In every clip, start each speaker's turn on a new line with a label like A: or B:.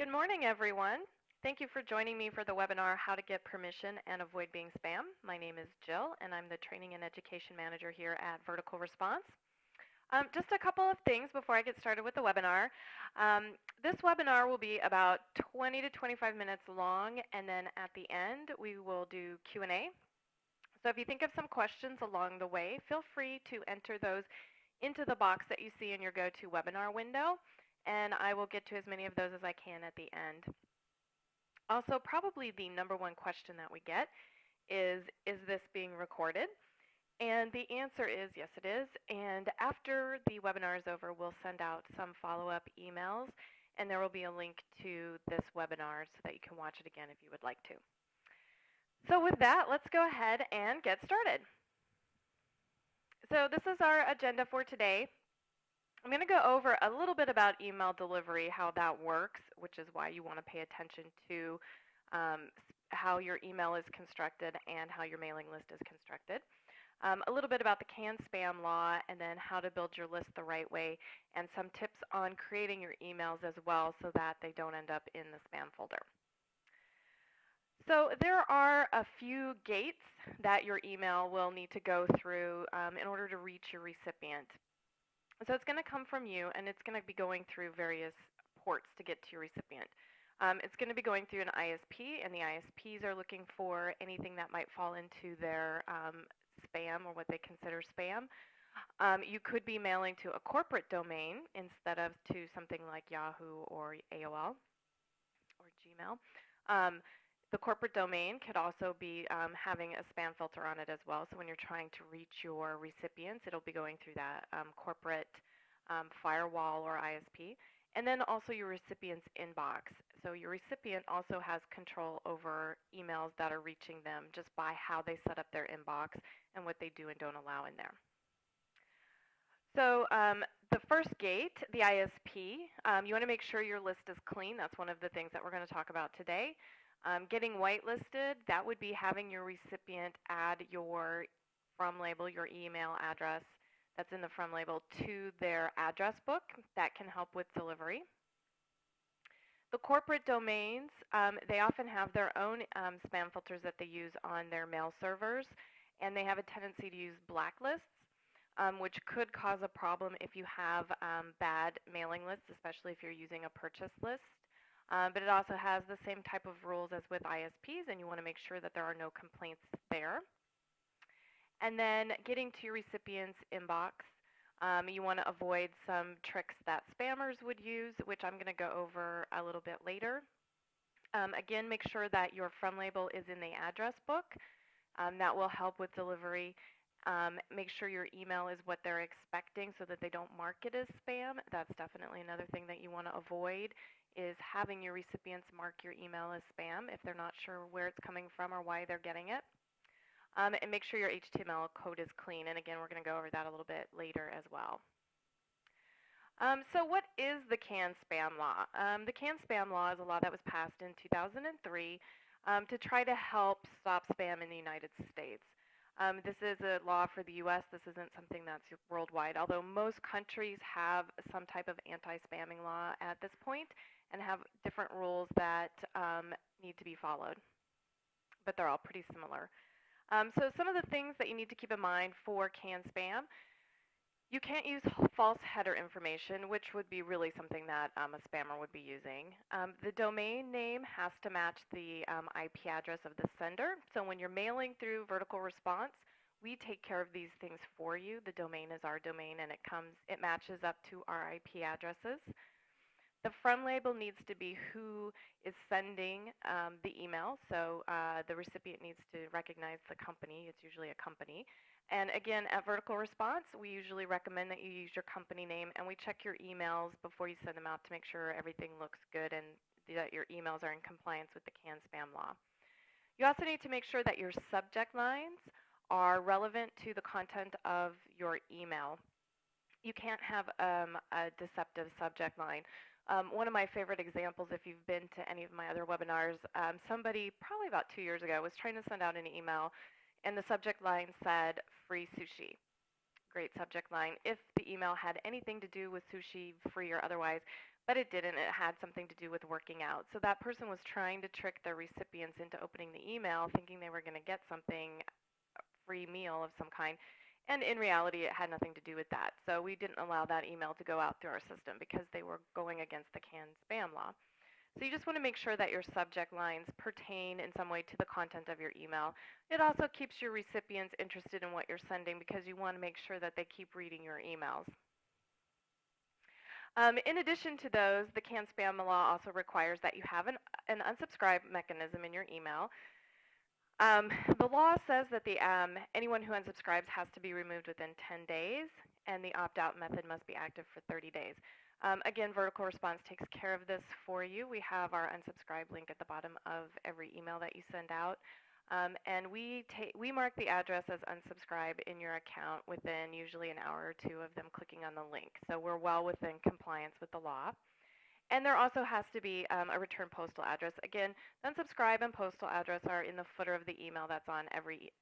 A: Good morning, everyone. Thank you for joining me for the webinar, How to Get Permission and Avoid Being Spam. My name is Jill, and I'm the Training and Education Manager here at Vertical Response. Just a couple of things before I get started with the webinar. This webinar will be about 20 to 25 minutes long, and then at the end, we will do Q&A. So if you think of some questions along the way, feel free to enter those into the box that you see in your GoToWebinar window, and I will get to as many of those as I can at the end. Also, probably the number one question that we get is this being recorded? And the answer is yes, it is. And after the webinar is over, we'll send out some follow-up emails, and there will be a link to this webinar so that you can watch it again if you would like to. So with that, let's go ahead and get started. So this is our agenda for today. I'm going to go over a little bit about email delivery, how that works, which is why you want to pay attention to how your email is constructed and how your mailing list is constructed. A little bit about the CAN-SPAM law, and then how to build your list the right way, and some tips on creating your emails as well so that they don't end up in the spam folder. So there are a few gates that your email will need to go through in order to reach your recipient. So it's going to come from you, and it's going to be going through various ports to get to your recipient. It's going to be going through an ISP, and the ISPs are looking for anything that might fall into their spam or what they consider spam. You could be mailing to a corporate domain instead of to something like Yahoo or AOL or Gmail. The corporate domain could also be having a spam filter on it as well. So when you're trying to reach your recipients, it'll be going through that corporate firewall or ISP. And then also your recipient's inbox. So your recipient also has control over emails that are reaching them just by how they set up their inbox and what they do and don't allow in there. So the first gate, the ISP, you want to make sure your list is clean. That's one of the things that we're going to talk about today. Getting whitelisted, that would be having your recipient add your from label, your email address that's in the from label to their address book. That can help with delivery. The corporate domains, they often have their own spam filters that they use on their mail servers, and they have a tendency to use blacklists, which could cause a problem if you have bad mailing lists, especially if you're using a purchase list. But it also has the same type of rules as with ISPs, and you want to make sure that there are no complaints there. And then getting to your recipient's inbox, you want to avoid some tricks that spammers would use, which I'm going to go over a little bit later. Again, make sure that your from label is in the address book. That will help with delivery. Make sure your email is what they're expecting so that they don't mark it as spam. That's definitely another thing that you want to avoid, is having your recipients mark your email as spam if they're not sure where it's coming from or why they're getting it. And make sure your HTML code is clean. And again, we're going to go over that a little bit later as well. So what is the CAN-SPAM law? The CAN-SPAM law is a law that was passed in 2003 to try to help stop spam in the United States. This is a law for the U.S. This isn't something that's worldwide, although most countries have some type of anti-spamming law at this point and have different rules that need to be followed, but they're all pretty similar. So some of the things that you need to keep in mind for CAN-SPAM: you can't use false header information, which would be really something that a spammer would be using. The domain name has to match the IP address of the sender. So when you're mailing through Vertical Response, we take care of these things for you. The domain is our domain, and it matches up to our IP addresses. The from label needs to be who is sending the email. So the recipient needs to recognize the company. It's usually a company. And again, at Vertical Response, we usually recommend that you use your company name, and we check your emails before you send them out to make sure everything looks good and that your emails are in compliance with the CAN-SPAM law. You also need to make sure that your subject lines are relevant to the content of your email. You can't have a deceptive subject line. One of my favorite examples, if you've been to any of my other webinars, somebody probably about 2 years ago was trying to send out an email, and the subject line said free sushi. Great subject line. If the email had anything to do with sushi, free or otherwise, but it didn't. It had something to do with working out. So that person was trying to trick their recipients into opening the email thinking they were going to get something, free meal of some kind. And in reality, it had nothing to do with that. So we didn't allow that email to go out through our system because they were going against the canned spam law. So you just want to make sure that your subject lines pertain in some way to the content of your email. It also keeps your recipients interested in what you're sending because you want to make sure that they keep reading your emails. In addition to those, the canned spam law also requires that you have an unsubscribe mechanism in your email. The law says that anyone who unsubscribes has to be removed within 10 days, and the opt-out method must be active for 30 days. Again, Vertical Response takes care of this for you. We have our unsubscribe link at the bottom of every email that you send out. And we mark the address as unsubscribe in your account within usually an hour or two of them clicking on the link. So we're well within compliance with the law. And there also has to be a return postal address. Again, unsubscribe and postal address are in the footer of the email that's on every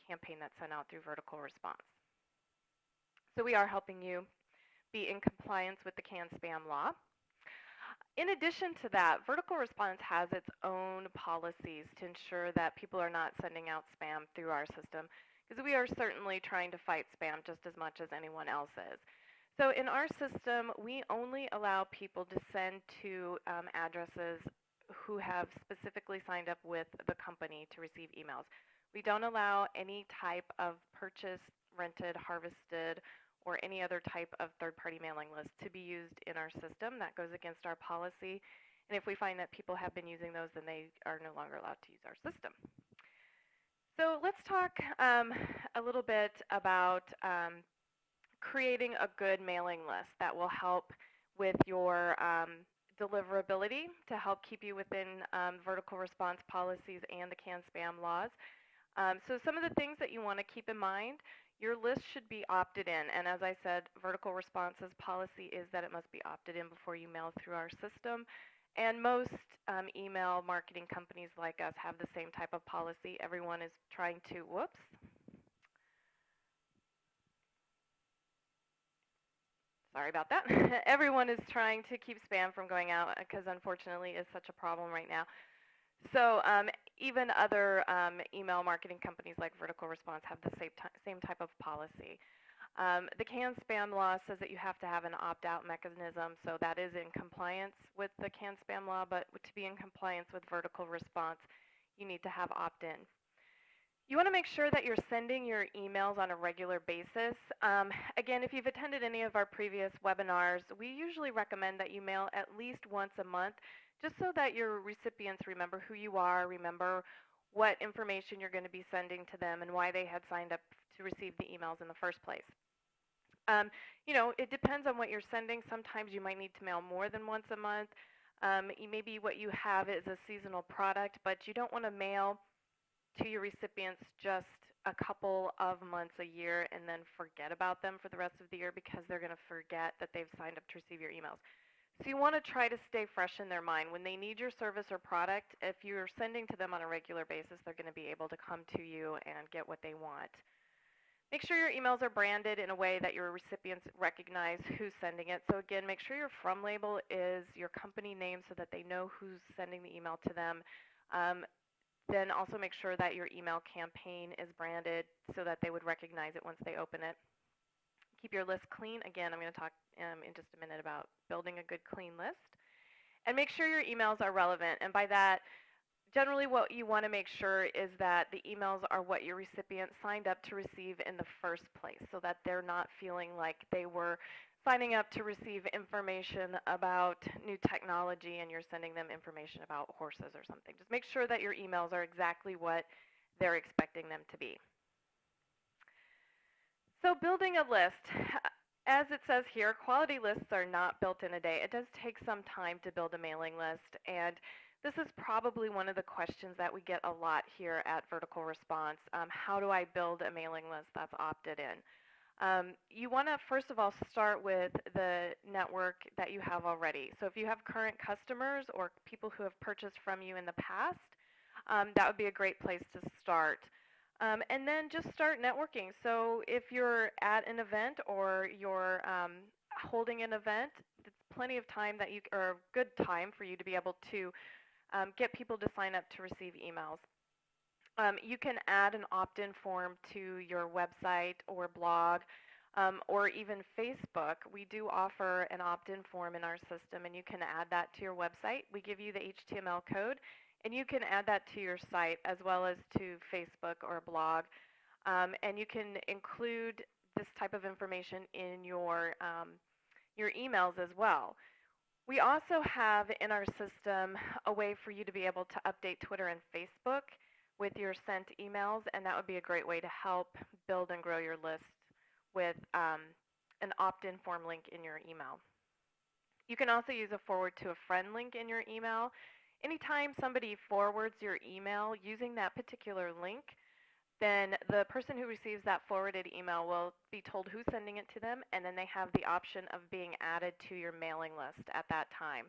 A: campaign that's sent out through Vertical Response. So we are helping you be in compliance with the canned spam law. In addition to that, Vertical Response has its own policies to ensure that people are not sending out spam through our system, because we are certainly trying to fight spam just as much as anyone else is. So in our system, we only allow people to send to addresses who have specifically signed up with the company to receive emails. We don't allow any type of purchased, rented, harvested, or any other type of third-party mailing list to be used in our system. That goes against our policy. And if we find that people have been using those, then they are no longer allowed to use our system. So let's talk a little bit about creating a good mailing list that will help with your deliverability, to help keep you within Vertical Response policies and the canned spam laws. So some of the things that you want to keep in mind: your list should be opted in. And as I said, Vertical Response's policy is that it must be opted in before you mail through our system. And most email marketing companies like us have the same type of policy. Everyone is trying to, sorry about that. Everyone is trying to keep spam from going out because unfortunately it's such a problem right now. So even other email marketing companies like Vertical Response have the same type of policy. The canned spam law says that you have to have an opt-out mechanism, so that is in compliance with the canned spam law, but to be in compliance with Vertical Response, you need to have opt-in. You want to make sure that you're sending your emails on a regular basis. Again, if you've attended any of our previous webinars, we usually recommend that you mail at least once a month, just so that your recipients remember who you are, remember what information you're going to be sending to them, and why they had signed up to receive the emails in the first place. You know, it depends on what you're sending. Sometimes you might need to mail more than once a month. Maybe what you have is a seasonal product, but you don't want to mail to your recipients just a couple of months a year and then forget about them for the rest of the year, because they're going to forget that they've signed up to receive your emails. So you want to try to stay fresh in their mind. When they need your service or product, if you're sending to them on a regular basis, they're going to be able to come to you and get what they want. Make sure your emails are branded in a way that your recipients recognize who's sending it. So again, make sure your from label is your company name so that they know who's sending the email to them. Then also make sure that your email campaign is branded so that they would recognize it once they open it. Keep your list clean. Again, I'm going to talk in just a minute about building a good clean list. And make sure your emails are relevant. And by that, generally what you want to make sure is that the emails are what your recipient signed up to receive in the first place, so that they're not feeling like they were signing up to receive information about new technology and you're sending them information about horses or something. Just make sure that your emails are exactly what they're expecting them to be. So building a list. As it says here, quality lists are not built in a day. It does take some time to build a mailing list, and this is probably one of the questions that we get a lot here at Vertical Response. How do I build a mailing list that's opted in? You want to, first of all, start with the network that you have already. So if you have current customers or people who have purchased from you in the past, that would be a great place to start. And then just start networking. So if you're at an event or you're holding an event, plenty of time that you, or good time for you to be able to get people to sign up to receive emails. You can add an opt-in form to your website or blog, or even Facebook. We do offer an opt-in form in our system, and you can add that to your website. We give you the HTML code, and you can add that to your site as well as to Facebook or a blog. And you can include this type of information in your emails as well. We also have in our system a way for you to be able to update Twitter and Facebook with your sent emails, and that would be a great way to help build and grow your list with an opt-in form link in your email. You can also use a forward to a friend link in your email. Anytime somebody forwards your email using that particular link, then the person who receives that forwarded email will be told who's sending it to them, and then they have the option of being added to your mailing list at that time.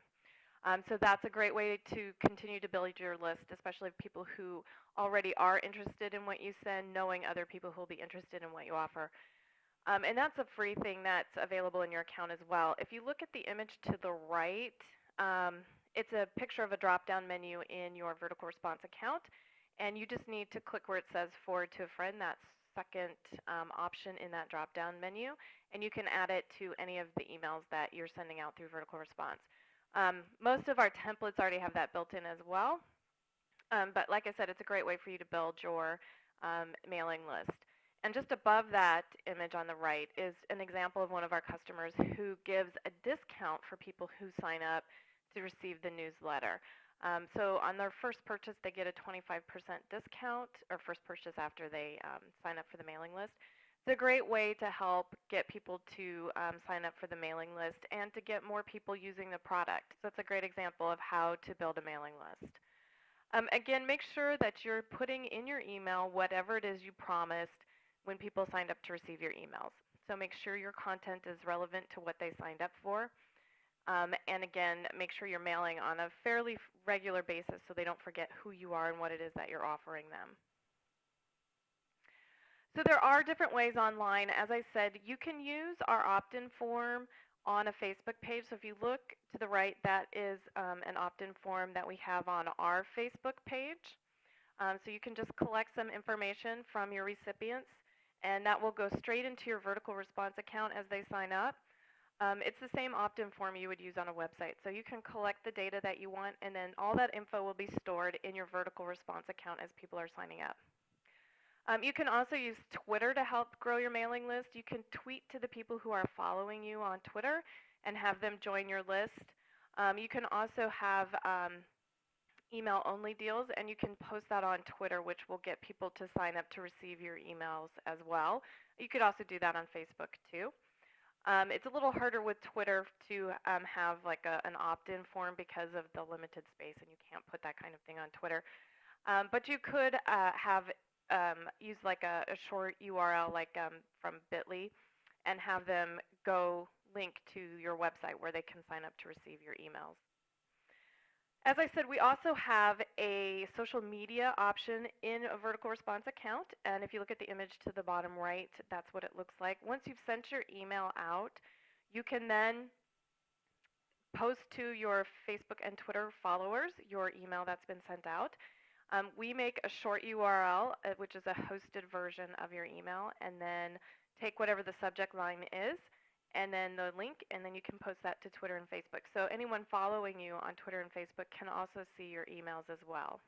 A: So that's a great way to continue to build your list, especially people who already are interested in what you send, knowing other people who will be interested in what you offer. And that's a free thing that's available in your account as well. If you look at the image to the right, it's a picture of a drop-down menu in your Vertical Response account, and you just need to click where it says forward to a friend, that second option in that drop-down menu, and you can add it to any of the emails that you're sending out through Vertical Response. Most of our templates already have that built in as well, but like I said, it's a great way for you to build your mailing list. And just above that image on the right is an example of one of our customers who gives a discount for people who sign up to receive the newsletter. So on their first purchase, they get a 25% discount, or first purchase after they sign up for the mailing list. It's a great way to help get people to sign up for the mailing list and to get more people using the product. So it's a great example of how to build a mailing list. Again, make sure that you're putting in your email whatever it is you promised when people signed up to receive your emails. So make sure your content is relevant to what they signed up for. And again, make sure you're mailing on a fairly regular basis so they don't forget who you are and what it is that you're offering them. So there are different ways online. As I said, you can use our opt-in form on a Facebook page. So if you look to the right, that is an opt-in form that we have on our Facebook page. So you can just collect some information from your recipients, and that will go straight into your Vertical Response account as they sign up. It's the same opt-in form you would use on a website. So you can collect the data that you want, and then all that info will be stored in your Vertical Response account as people are signing up. You can also use Twitter to help grow your mailing list. You can tweet to the people who are following you on Twitter and have them join your list. You can also have email-only deals, and you can post that on Twitter, which will get people to sign up to receive your emails as well. You could also do that on Facebook too. It's a little harder with Twitter to have like an opt-in form because of the limited space, and you can't put that kind of thing on Twitter. But you could use like a short URL like from Bitly and have them go link to your website where they can sign up to receive your emails. As I said, we also have a social media option in a Vertical Response account, and if you look at the image to the bottom right, that's what it looks like. Once you've sent your email out, you can then post to your Facebook and Twitter followers your email that's been sent out. We make a short URL, which is a hosted version of your email, and then take whatever the subject line is, and then the link, and then you can post that to Twitter and Facebook. So anyone following you on Twitter and Facebook can also see your emails as well.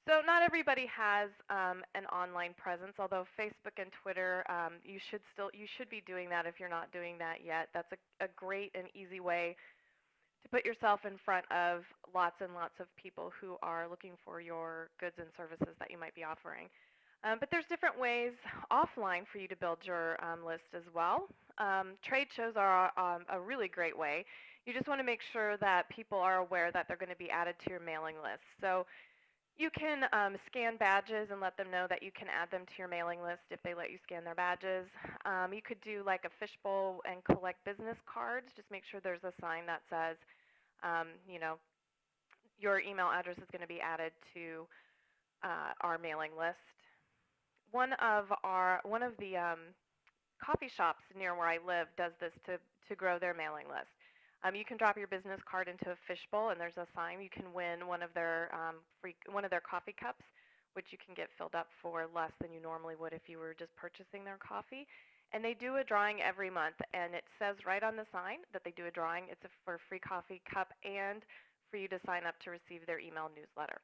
A: So not everybody has an online presence, although Facebook and Twitter, you should be doing that if you're not doing that yet. That's a great and easy way to put yourself in front of lots and lots of people who are looking for your goods and services that you might be offering. But there's different ways offline for you to build your list as well. Trade shows are a really great way. You just want to make sure that people are aware that they're going to be added to your mailing list. So you can scan badges and let them know that you can add them to your mailing list if they let you scan their badges. You could do like a fishbowl and collect business cards. Just make sure there's a sign that says, you know, your email address is going to be added to our mailing list. One of the coffee shops near where I live does this to grow their mailing list. You can drop your business card into a fishbowl, and there's a sign. You can win one of their coffee cups, which you can get filled up for less than you normally would if you were just purchasing their coffee. And they do a drawing every month, and it says right on the sign that they do a drawing. It's for a free coffee cup and for you to sign up to receive their email newsletter.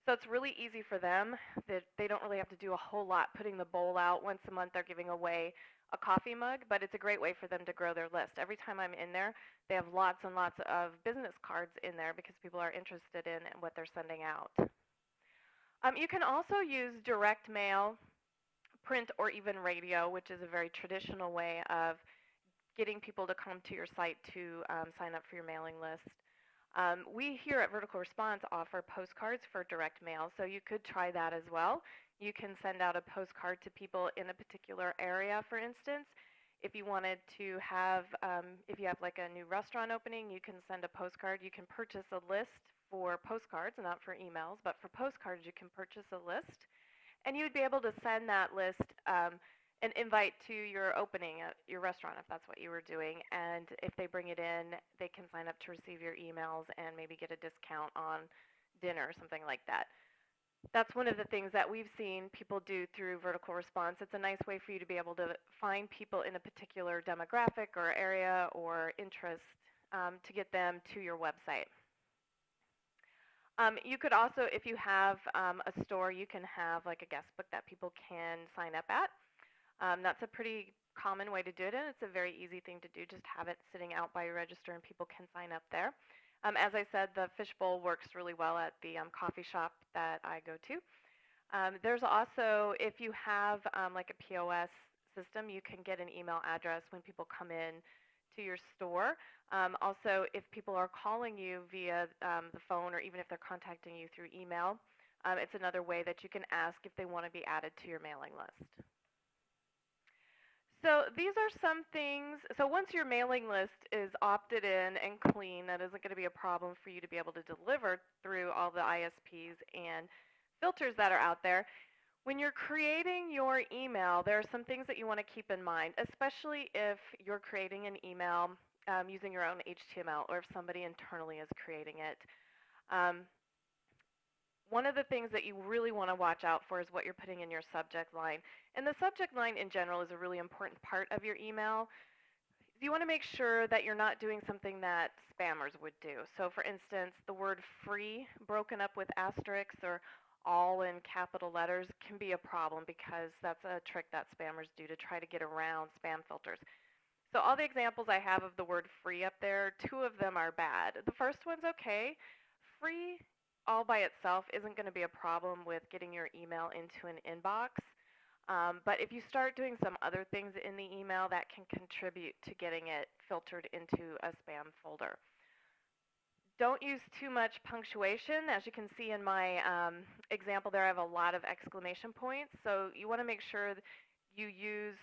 A: So it's really easy for them. That they don't really have to do a whole lot putting the bowl out. Once a month they're giving away a coffee mug, but it's a great way for them to grow their list. Every time I'm in there, they have lots and lots of business cards in there because people are interested in what they're sending out. You can also use direct mail, print, or even radio, which is a very traditional way of getting people to come to your site to sign up for your mailing list. We here at Vertical Response offer postcards for direct mail, so you could try that as well. You can send out a postcard to people in a particular area, for instance. If you wanted to have, if you have like a new restaurant opening, you can send a postcard. You can purchase a list for postcards, not for emails, but for postcards you can purchase a list. And you would be able to send that list an invite to your opening at your restaurant if that's what you were doing. And if they bring it in, they can sign up to receive your emails and maybe get a discount on dinner or something like that. That's one of the things that we've seen people do through Vertical Response. It's a nice way for you to be able to find people in a particular demographic or area or interest to get them to your website. You could also, if you have a store, you can have like a guest book that people can sign up at. That's a pretty common way to do it, and it's a very easy thing to do. Just have it sitting out by your register, and people can sign up there. As I said, the fishbowl works really well at the coffee shop that I go to. There's also, if you have like a POS system, you can get an email address when people come in to your store. Also, if people are calling you via the phone or even if they're contacting you through email, it's another way that you can ask if they want to be added to your mailing list. So these are some things. So once your mailing list is opted in and clean, that isn't going to be a problem for you to be able to deliver through all the ISPs and filters that are out there. When you're creating your email, there are some things that you want to keep in mind, especially if you're creating an email using your own HTML or if somebody internally is creating it. One of the things that you really want to watch out for is what you're putting in your subject line. And the subject line in general is a really important part of your email. You want to make sure that you're not doing something that spammers would do. So for instance, the word free broken up with asterisks or all in capital letters can be a problem because that's a trick that spammers do to try to get around spam filters. So all the examples I have of the word free up there, 2 of them are bad. The first one's okay. Free all by itself isn't going to be a problem with getting your email into an inbox. But if you start doing some other things in the email, that can contribute to getting it filtered into a spam folder. Don't use too much punctuation. As you can see in my example there, I have a lot of exclamation points. So you want to make sure that you use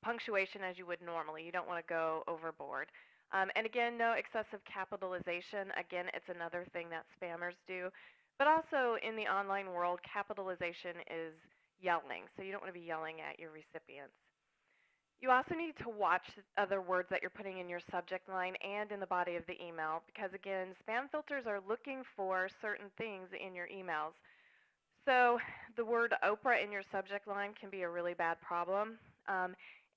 A: punctuation as you would normally. You don't want to go overboard. And again, no excessive capitalization. Again, it's another thing that spammers do. But also in the online world, capitalization is yelling. So you don't want to be yelling at your recipients. You also need to watch other words that you're putting in your subject line and in the body of the email because, again, spam filters are looking for certain things in your emails. So the word Oprah in your subject line can be a really bad problem.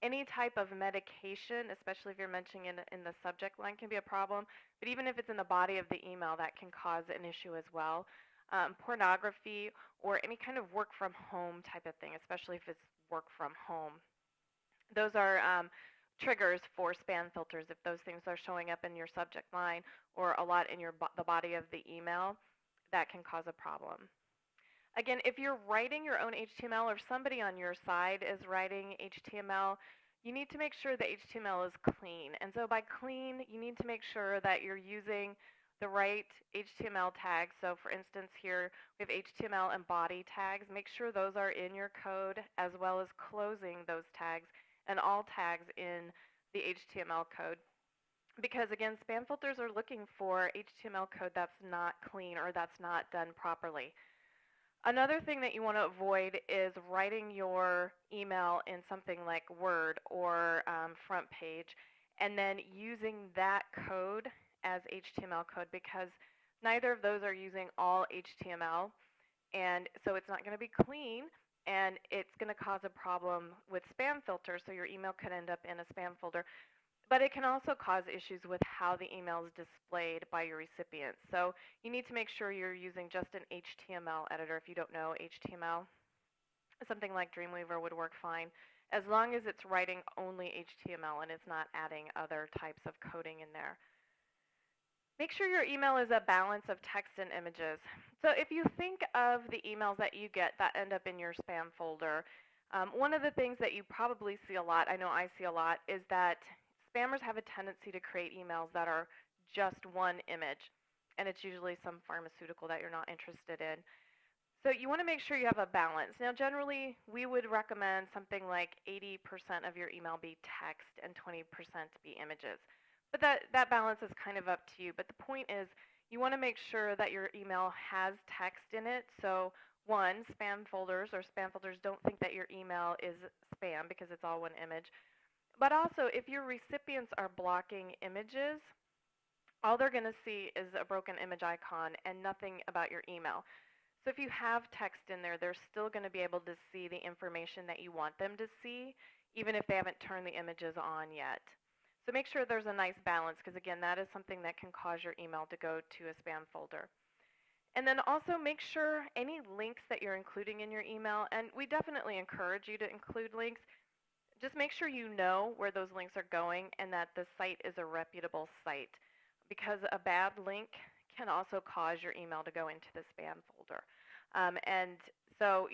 A: Any type of medication, especially if you're mentioning it in the subject line, can be a problem. But even if it's in the body of the email, that can cause an issue as well. Pornography or any kind of work from home type of thing, especially if it's work from home. Those are triggers for spam filters. If those things are showing up in your subject line or a lot in the body of the email, that can cause a problem. Again, if you're writing your own HTML or somebody on your side is writing HTML, you need to make sure the HTML is clean. And so by clean, you need to make sure that you're using the right HTML tags. So for instance, here we have HTML and body tags. Make sure those are in your code as well as closing those tags and all tags in the HTML code. Because again, spam filters are looking for HTML code that's not clean or that's not done properly. Another thing that you want to avoid is writing your email in something like Word or Front Page and then using that code as HTML code, because neither of those are using all HTML, and so it's not going to be clean, and it's going to cause a problem with spam filters, so your email could end up in a spam folder. But it can also cause issues with how the email is displayed by your recipient. So you need to make sure you're using just an HTML editor. If you don't know HTML, something like Dreamweaver would work fine, as long as it's writing only HTML and it's not adding other types of coding in there. Make sure your email is a balance of text and images. So if you think of the emails that you get that end up in your spam folder, one of the things that you probably see a lot, I know I see a lot, is that spammers have a tendency to create emails that are just one image, and it's usually some pharmaceutical that you're not interested in. So you want to make sure you have a balance. Now, generally, we would recommend something like 80% of your email be text and 20% be images. But that balance is kind of up to you. But the point is, you want to make sure that your email has text in it. So one, spam folders or spam filters don't think that your email is spam because it's all one image. But also, if your recipients are blocking images, all they're going to see is a broken image icon and nothing about your email. So if you have text in there, they're still going to be able to see the information that you want them to see, even if they haven't turned the images on yet. So make sure there's a nice balance, because again, that is something that can cause your email to go to a spam folder. And then also make sure any links that you're including in your email, and we definitely encourage you to include links, just make sure you know where those links are going and that the site is a reputable site, because a bad link can also cause your email to go into the spam folder. And so,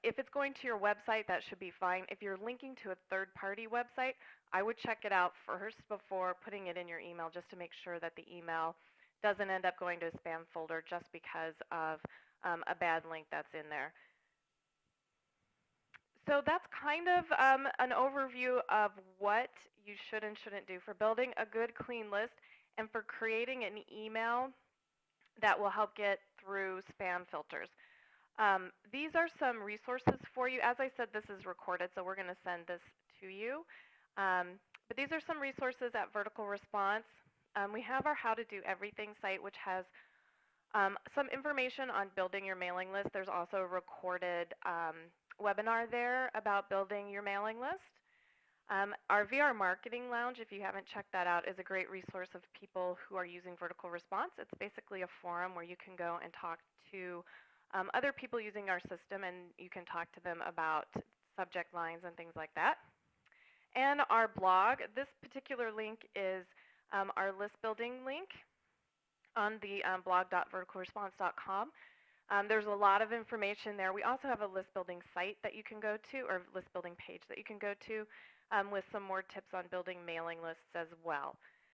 A: if it's going to your website, that should be fine. If you're linking to a third-party website, I would check it out first before putting it in your email, just to make sure that the email doesn't end up going to a spam folder just because of a bad link that's in there. So that's kind of an overview of what you should and shouldn't do for building a good, clean list and for creating an email that will help get through spam filters. These are some resources for you. As I said, this is recorded, so we're going to send this to you. But these are some resources at Vertical Response. We have our How to Do Everything site, which has some information on building your mailing list. There's also a recorded webinar there about building your mailing list. Our VR Marketing Lounge, if you haven't checked that out, is a great resource of people who are using Vertical Response. It's basically a forum where you can go and talk to other people using our system, and you can talk to them about subject lines and things like that. And our blog, this particular link is our list building link on the blog.verticalresponse.com. There's a lot of information there. We also have a list building site that you can go to, or list building page that you can go to with some more tips on building mailing lists as well.